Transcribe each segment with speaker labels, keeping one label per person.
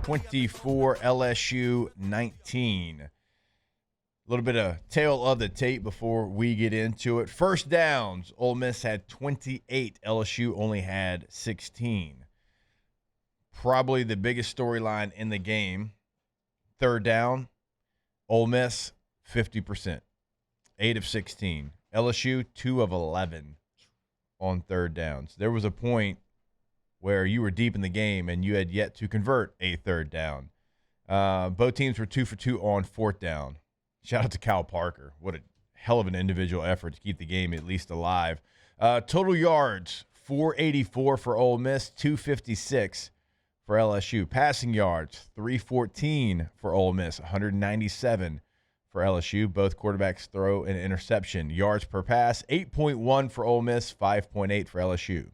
Speaker 1: 24, LSU 19. A little bit of tail of the tape before we get into it. First downs, Ole Miss had 28. LSU only had 16. Probably the biggest storyline in the game. Third down, Ole Miss, 50%. 8 of 16. LSU, 2 of 11 on third downs. There was a point where you were deep in the game and you had yet to convert a third down. Both teams were 2 for 2 on fourth down. Shout out to Kyle Parker. What a hell of an individual effort to keep the game at least alive. Total yards, 484 for Ole Miss, 256 for LSU. Passing yards, 314 for Ole Miss, 197 for LSU. Both quarterbacks throw an interception. Yards per pass, 8.1 for Ole Miss, 5.8 for LSU.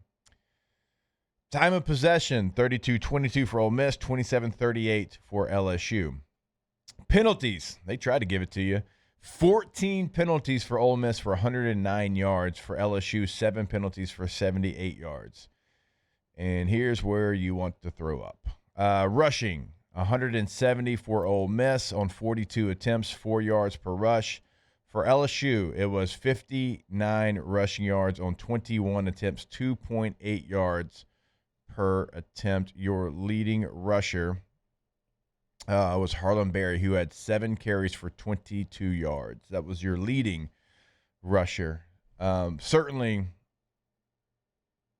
Speaker 1: Time of possession, 32-22 for Ole Miss, 27-38 for LSU. Penalties, they tried to give it to you. 14 penalties for Ole Miss for 109 yards. For LSU, 7 penalties for 78 yards. And here's where you want to throw up. Rushing, 170 for Ole Miss on 42 attempts, 4 yards per rush. For LSU, it was 59 rushing yards on 21 attempts, 2.8 yards per attempt. Your leading rusher was Harlan Berry, who had 7 carries for 22 yards. That was your leading rusher. Certainly,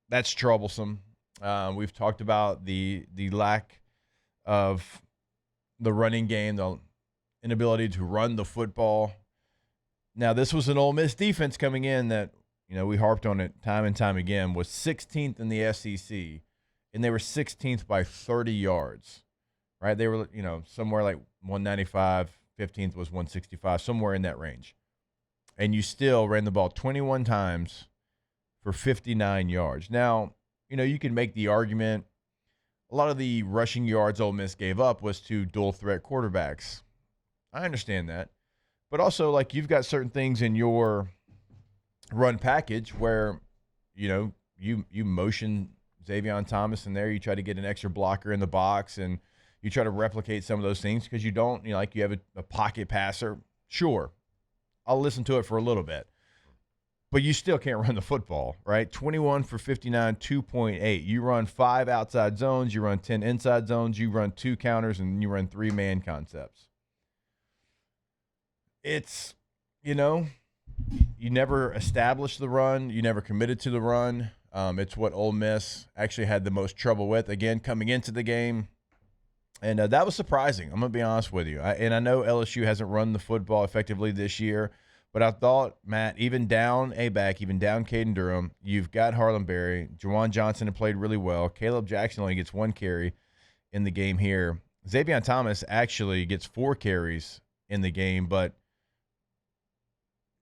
Speaker 1: that's troublesome. We've talked about the lack of the running game, the inability to run the football. Now, this was an Ole Miss defense coming in that, we harped on it time and time again, was 16th in the SEC, and they were 16th by 30 yards, right? They were, somewhere like 195, 15th was 165, somewhere in that range. And you still ran the ball 21 times for 59 yards. Now, you can make the argument a lot of the rushing yards Ole Miss gave up was to dual threat quarterbacks. I understand that. But also, you've got certain things in your run package where, you motion Xavier Thomas in there. You try to get an extra blocker in the box, and you try to replicate some of those things because you don't, you have a pocket passer. Sure, I'll listen to it for a little bit. But you still can't run the football, right? 21 for 59, 2.8. You run 5 outside zones. You run 10 inside zones. You run 2 counters, and you run 3-man concepts. It's, you never established the run. You never committed to the run. It's what Ole Miss actually had the most trouble with, again, coming into the game. And that was surprising. I'm going to be honest with you. I know LSU hasn't run the football effectively this year. But I thought, Matt, even down A-back, even down Caden Durham, you've got Harlan Berry. Juwan Johnson had played really well. Caleb Jackson only gets 1 carry in the game here. Xavier Thomas actually gets 4 carries in the game, but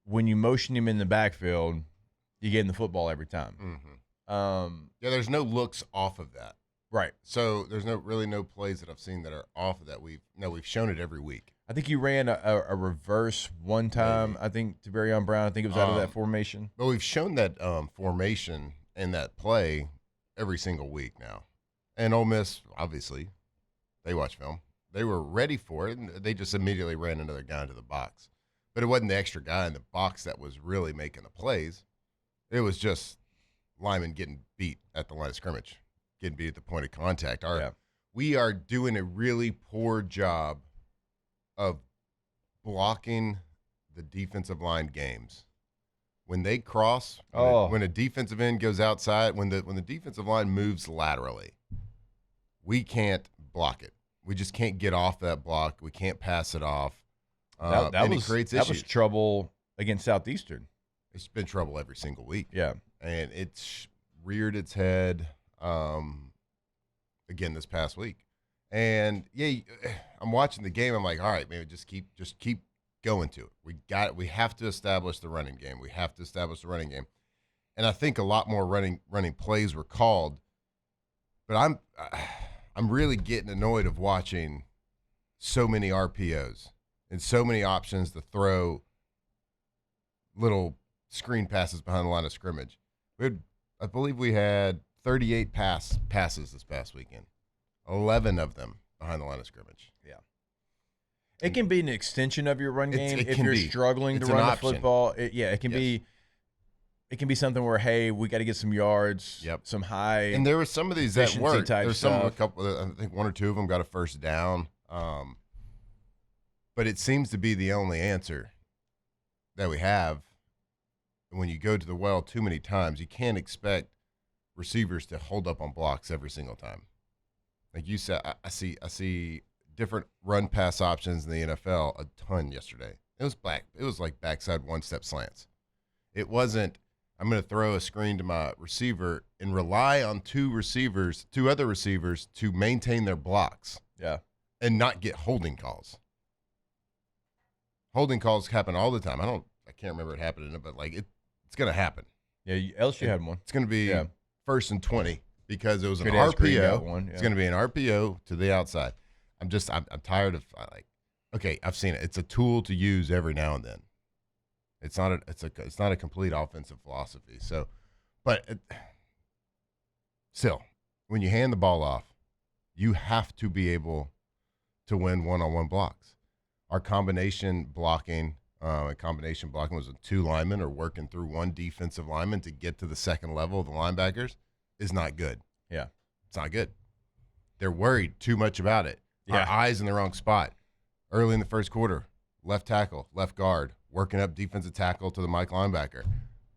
Speaker 1: when you motion him in the backfield, you get him the football every time.
Speaker 2: Mm-hmm. There's no looks off of that.
Speaker 1: Right.
Speaker 2: So there's really no plays that I've seen that are off of that. We've shown it every week.
Speaker 1: I think you ran a reverse one time. Maybe. I think to Barryon Brown. I think it was out of that formation.
Speaker 2: But we've shown that formation and that play every single week now. And Ole Miss, obviously, they watch film. They were ready for it, and they just immediately ran another guy into the box. But it wasn't the extra guy in the box that was really making the plays. It was just linemen getting beat at the line of scrimmage, getting beat at the point of contact. We are doing a really poor job of blocking the defensive line games. When they cross, when a defensive end goes outside, when the defensive line moves laterally, we can't block it. We just can't get off that block. We can't pass it off. It creates issues.
Speaker 1: That was trouble against Southeastern.
Speaker 2: It's been trouble every single week.
Speaker 1: Yeah.
Speaker 2: And it's reared its head again this past week. And I'm watching the game. I'm like, all right, maybe just keep going to it. We have to establish the running game. And I think a lot more running plays were called. But I'm really getting annoyed of watching so many RPOs and so many options to throw little screen passes behind the line of scrimmage. I believe we had 38 passes this past weekend. 11 of them behind the line of scrimmage.
Speaker 1: Yeah. It can be an extension of your run game if you're struggling to
Speaker 2: It's
Speaker 1: run
Speaker 2: an
Speaker 1: the
Speaker 2: option.
Speaker 1: football. It can be. It can be something where, hey, we got to get some yards, some high.
Speaker 2: And there were some of these that worked.
Speaker 1: There's
Speaker 2: some, a couple. I think one or two of them got a first down. But it seems to be the only answer that we have. When you go to the well too many times, you can't expect receivers to hold up on blocks every single time. Like you said, I see different run pass options in the NFL a ton yesterday. It was like backside one-step slants. It wasn't, I'm going to throw a screen to my receiver and rely on two other receivers to maintain their blocks.
Speaker 1: Yeah.
Speaker 2: And not get holding calls. Holding calls happen all the time. I can't remember it happening, but like it's going to happen.
Speaker 1: Yeah, LSU had one.
Speaker 2: It's going to be first and 20 because it was an
Speaker 1: Good-ass Green
Speaker 2: RPO.
Speaker 1: got one, yeah.
Speaker 2: It's going to be an RPO to the outside. I'm tired of okay, I've seen it. It's a tool to use every now and then. It's not a complete offensive philosophy. So, but still, when you hand the ball off, you have to be able to win one-on-one blocks. Our combination blocking was with two linemen or working through one defensive lineman to get to the second level of the linebackers is not good.
Speaker 1: Yeah.
Speaker 2: It's not good. They're worried too much about it.
Speaker 1: Yeah.
Speaker 2: Our eyes in the wrong spot. Early in the first quarter, left tackle, left guard, working up defensive tackle to the Mike linebacker.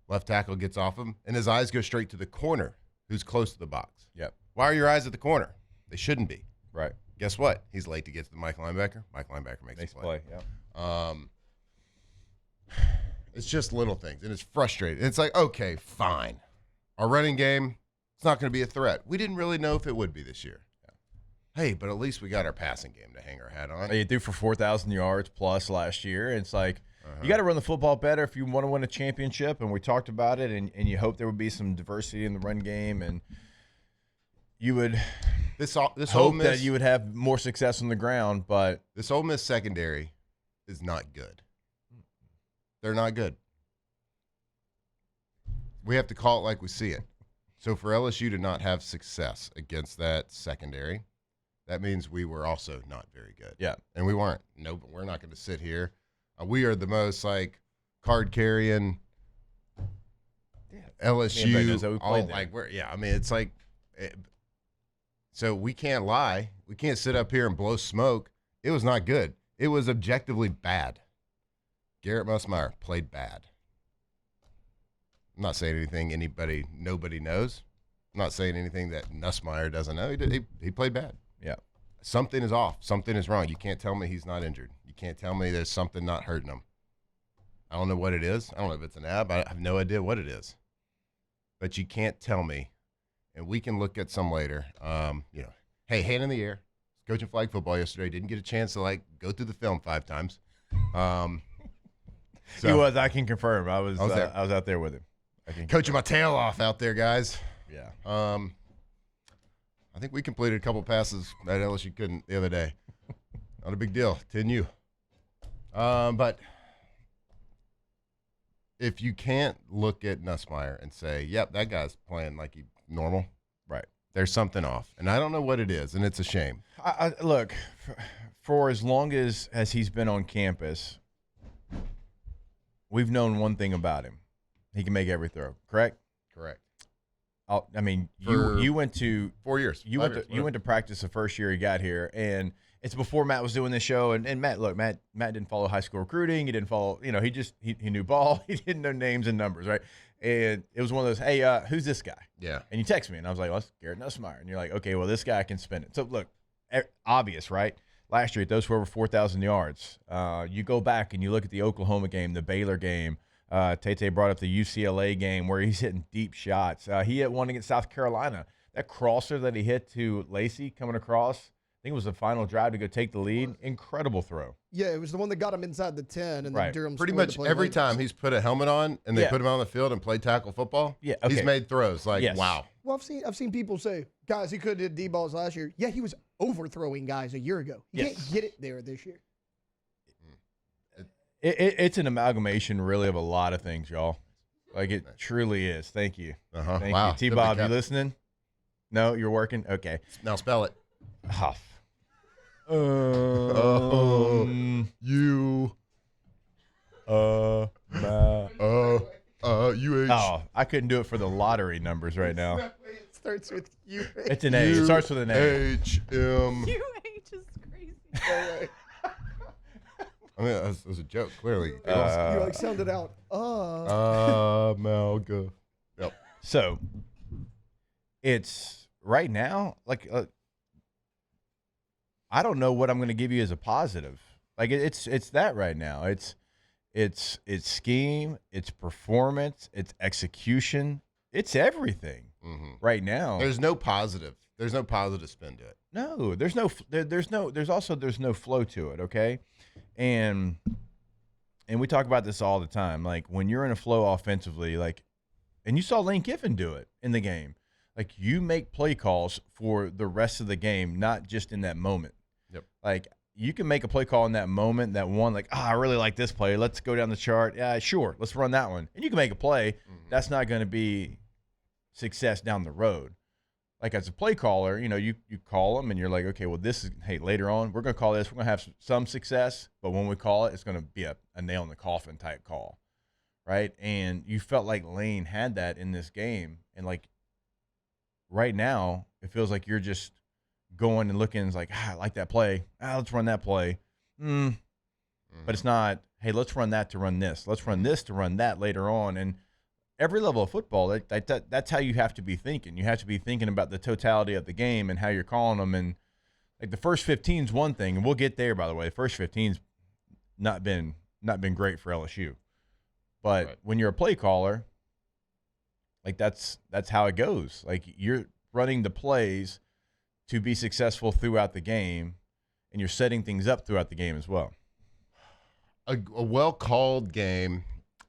Speaker 2: Left tackle gets off him, and his eyes go straight to the corner who's close to the box.
Speaker 1: Yep.
Speaker 2: Why are your eyes at the corner? They shouldn't be.
Speaker 1: Right.
Speaker 2: Guess what? He's late to get to the Mike linebacker. Mike linebacker makes a play.
Speaker 1: Yeah.
Speaker 2: It's just little things, and it's frustrating. It's like, okay, fine. Our running game, it's not going to be a threat. We didn't really know if it would be this year. Hey, but at least we got our passing game to hang our hat on.
Speaker 1: You threw for 4,000 yards plus last year. It's like you got to run the football better if you want to win a championship, and we talked about it, and you hope there would be some diversity in the run game, and you would
Speaker 2: this
Speaker 1: hope that you would have more success on the ground. But
Speaker 2: this Ole Miss secondary is not good. They're not good. We have to call it like we see it. So for LSU to not have success against that secondary, that means we were also not very good.
Speaker 1: Yeah.
Speaker 2: And we weren't. No, but we're not going to sit here. We are the most like card carrying LSU. It's like, so we can't lie. We can't sit up here and blow smoke. It was not good. It was objectively bad. Garrett Nussmeier played bad. I'm not saying anything nobody knows. I'm not saying anything that Nussmeier doesn't know. He played bad.
Speaker 1: Yeah.
Speaker 2: Something is off. Something is wrong. You can't tell me he's not injured. You can't tell me there's something not hurting him. I don't know what it is. I don't know if it's an ab. I have no idea what it is. But you can't tell me, and we can look at some later. Hey, hand in the air. Coaching flag football yesterday. Didn't get a chance to go through the film 5 times.
Speaker 1: He was. I can confirm. I was out there with him.
Speaker 2: Coaching my tail off out there, guys.
Speaker 1: Yeah.
Speaker 2: I think we completed a couple passes that LSU couldn't the other day. Not a big deal. 10U. But if you can't look at Nussmeier and say, yep, that guy's playing like he's normal.
Speaker 1: Right.
Speaker 2: There's something off. And I don't know what it is, and it's a shame.
Speaker 1: Look, for as long as he's been on campus, we've known one thing about him. He can make every throw, correct?
Speaker 2: Correct.
Speaker 1: You went to
Speaker 2: 4 years.
Speaker 1: You went to practice the first year he got here, and it's before Matt was doing this show. And Matt, look, Matt didn't follow high school recruiting. He didn't follow, he knew ball. He didn't know names and numbers, right? And it was one of those, hey, who's this guy?
Speaker 2: Yeah.
Speaker 1: And you text me, and I was like, well, it's Garrett Nussmeier. And you're like, okay, well, this guy can spin it. So look, obvious, right? Last year, he throws for over 4,000 yards. You go back and you look at the Oklahoma game, the Baylor game. Tate brought up the UCLA game where he's hitting deep shots. He hit one against South Carolina. That crosser that he hit to Lacey coming across, I think it was the final drive to go take the lead. Incredible throw.
Speaker 3: Yeah, it was the one that got him inside the 10. And then Durham
Speaker 2: pretty much every time he's put a helmet on and they put him on the field and played tackle football, he's made throws wow.
Speaker 3: Well, I've seen people say, guys, he could have did D-balls last year. Yeah, he was overthrowing guys a year ago. He can't get it there this year.
Speaker 1: It's an amalgamation, really, of a lot of things, y'all. Like, it truly is. Thank you. Thank you. T-Bob, you listening? No, you're working? Okay.
Speaker 2: Now spell it.
Speaker 1: Oh.
Speaker 2: You.
Speaker 1: I couldn't do it for the lottery numbers right now.
Speaker 3: It starts with you.
Speaker 1: It's an A. It starts with an A.
Speaker 2: H-M.
Speaker 4: UH is crazy.
Speaker 2: I mean, that was a joke, clearly.
Speaker 3: You like sounded out.
Speaker 2: Malga. Yep.
Speaker 1: So it's right now, like, I don't know what I'm going to give you as a positive. Like it's that right now. It's scheme, it's performance, it's execution, it's everything right now.
Speaker 2: There's no positive. There's no positive spin to it.
Speaker 1: No, there's no flow to it. Okay, and we talk about this all the time. Like when you're in a flow offensively, like, and you saw Lane Kiffin do it in the game. Like you make play calls for the rest of the game, not just in that moment.
Speaker 2: Yep.
Speaker 1: Like you can make a play call in that moment, that one, like, I really like this play. Let's go down the chart. Yeah, sure. Let's run that one. And you can make a play. That's not going to be success down the road. Like as a play caller, you call them and you're like, okay, well, later on, we're going to call this. We're going to have some success. But when we call it, it's going to be a nail in the coffin type call. Right. And you felt like Lane had that in this game. And like right now, it feels like you're just going and looking, it's like, I like that play. Let's run that play. But it's not, hey, let's run that to run this. Let's run this to run that later on. And every level of football, that's how you have to be thinking. You have to be thinking about the totality of the game and how you're calling them. And like the first 15 is one thing, and we'll get there, by the way. The first 15's not been great for LSU. But when you're a play caller, like that's how it goes. Like you're running the plays to be successful throughout the game, and you're setting things up throughout the game as well.
Speaker 2: A well-called game,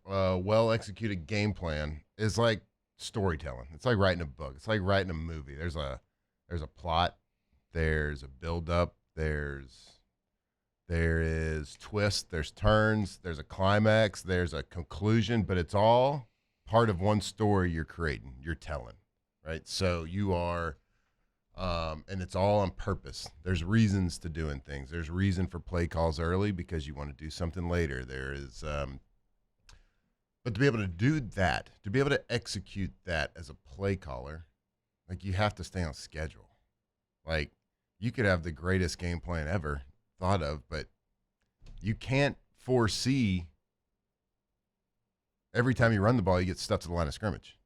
Speaker 2: well-executed game plan is like storytelling. It's like writing a book. It's like writing a movie. There's a plot. There's a build-up. There is twists. There's turns. There's a climax. There's a conclusion. But it's all part of one story you're creating. You're telling, right? So you are. And it's all on purpose. There's reasons to doing things. There's reason for play calls early because you want to do something later. There is, but to be able to do that, to be able to execute that as a play caller, like you have to stay on schedule. Like you could have the greatest game plan ever thought of, but you can't foresee every time you run the ball, you get stuck to the line of scrimmage.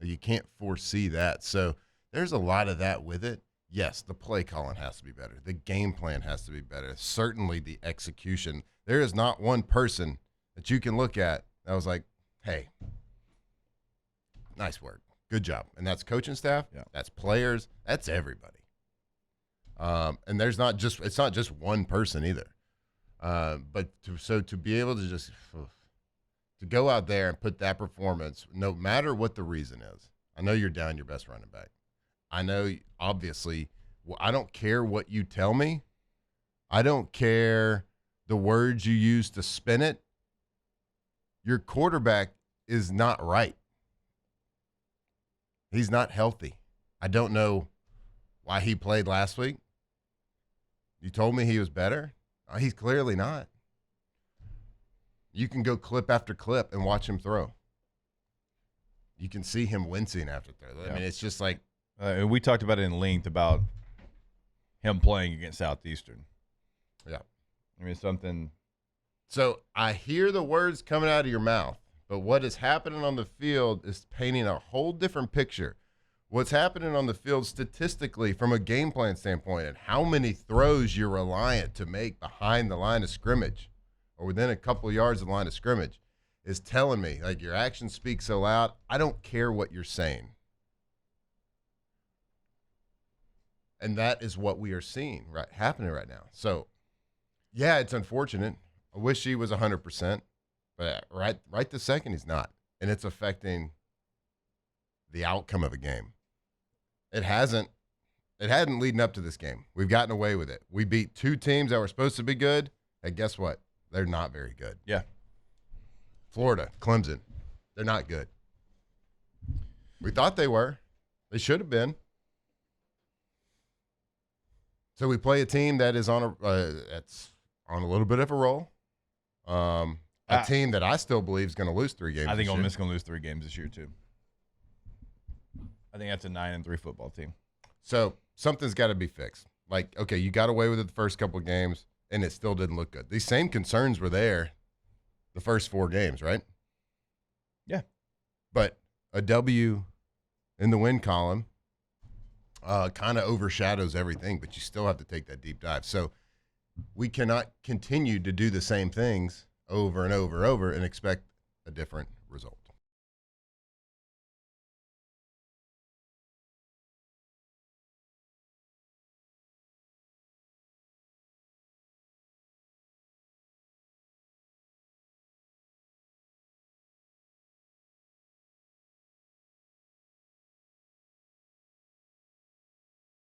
Speaker 2: You can't foresee that. So there's a lot of that with it. Yes, the play calling has to be better. The game plan has to be better. Certainly the execution. There is not one person that you can look at that was like, hey, nice work. Good job. And that's coaching staff.
Speaker 1: Yeah.
Speaker 2: That's players. That's everybody. And it's not just one person either. But to be able to just to go out there and put that performance, no matter what the reason is. I know you're down your best running back. I know, obviously, I don't care what you tell me. I don't care the words you use to spin it. Your quarterback is not right. He's not healthy. I don't know why he played last week. You told me he was better. He's clearly not. You can go clip after clip and watch him throw. You can see him wincing after throw. I mean, it's just like,
Speaker 1: and we talked about it in length about him playing against Southeastern.
Speaker 2: Yeah.
Speaker 1: I mean, something.
Speaker 2: So I hear the words coming out of your mouth, but what is happening on the field is painting a whole different picture. What's happening on the field statistically from a game plan standpoint and how many throws you're reliant to make behind the line of scrimmage or within a couple of yards of the line of scrimmage is telling me, like, your actions speak so loud, I don't care what you're saying. And that is what we are seeing happening right now. So, yeah, it's unfortunate. I wish he was 100%, but right this second he's not. And it's affecting the outcome of a game. It hadn't leading up to this game. We've gotten away with it. We beat two teams that were supposed to be good, and guess what? They're not very good.
Speaker 1: Yeah.
Speaker 2: Florida, Clemson, they're not good. We thought they were. They should have been. So we play a team that is on that's on a little bit of a roll. A team that I still believe is going to lose 3 games.
Speaker 1: I think Ole Miss is going to lose 3 games this year too. I think that's a 9-3 football team.
Speaker 2: So something's got to be fixed. Like, okay, you got away with it the first couple of games, and it still didn't look good. These same concerns were there the first 4 games, right?
Speaker 1: Yeah.
Speaker 2: But a W in the win column kind of overshadows everything, but you still have to take that deep dive. So we cannot continue to do the same things over and over and expect a different result.